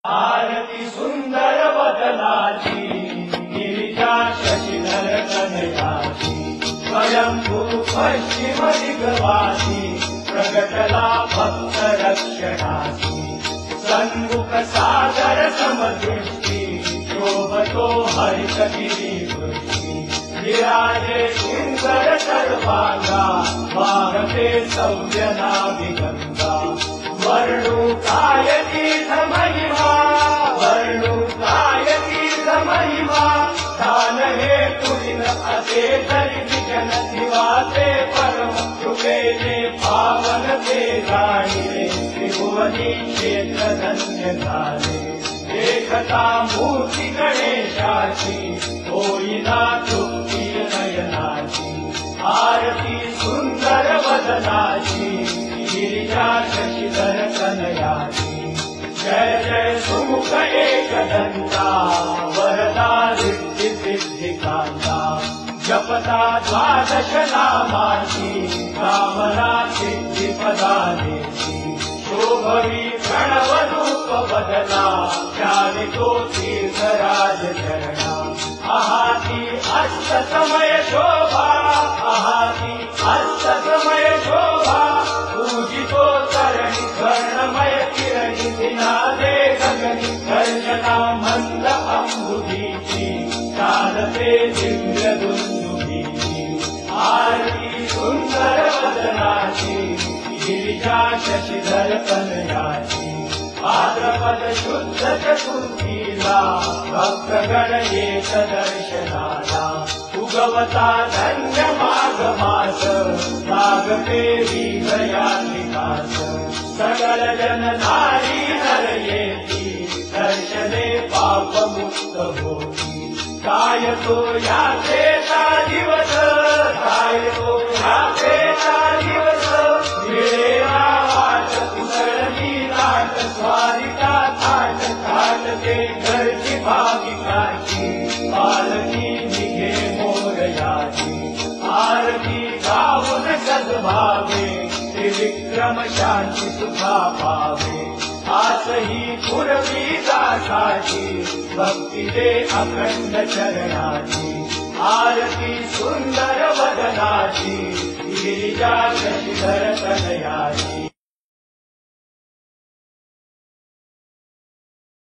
आरती सुंदर बदनाची गिरिजा शशिधर कनयाची स्वयंभू पश्चिम दिग्वासी प्रगटला भक्त रक्षणाची सन्मुख सागर समदृष्टी शोभतो हरित गिरिवृष्टी विराजे सुंदर सर्वांगा वाहते सौम्य नाभिगंगा वर्णु काय तीर्थ महिमा वर्णु काय तीर्थ महिमा दान हे तुझिन असे तरी विजन दिवाचे परम कृपेने पावन ते जाणिले त्रिभुवनी क्षेत्र धन्य झाले देखता मूर्ती गणेशाची होईना तृप्ती नयनाची आरती सुंदर वदनाची गिरिजा शशिधर कनयाची जय जय सुमुख एकदंता वरदा रिद्धी सिद्धिकांता जपता द्वादश नामाची कामना सिद्धी पदानेची शोभवी प्रणव रूप बदला चालितो तीर्थराज चरणा आहाती अस्त समय शोभा आहाती अस्त समय शोभा पूजितो तरणी स्वर्णमय किरणी दिनादे गगनी गर्जना मंद अंबुधीची चालते दिव्य दुंदुभीची आरती सुंदर वदनाची गिरिजा शशिधर कनयाची भाद्रपद शुद्ध चतुर्थीला भक्तगण येत दर्शनाला उगवता धन्य माघ मास लागते विघया विकास सकल जन नारी नर येती दर्शने पाप मुक्त होती काय तो याचेचा दिवस काय तो याचेचा दिवस मिळेला वाट उसळली लाट स्वारिका थाट थाटते घरची भाविकाची पालकी निघे मोरयाची आरती गाऊन सद्भावे त्रिविक्रम शांती सुखा पावे आसही पुरवी दासाची भक्ती दे अखंड चरणाची आरती सुंदर वदनाची गिरिजा शशिधर कनयाची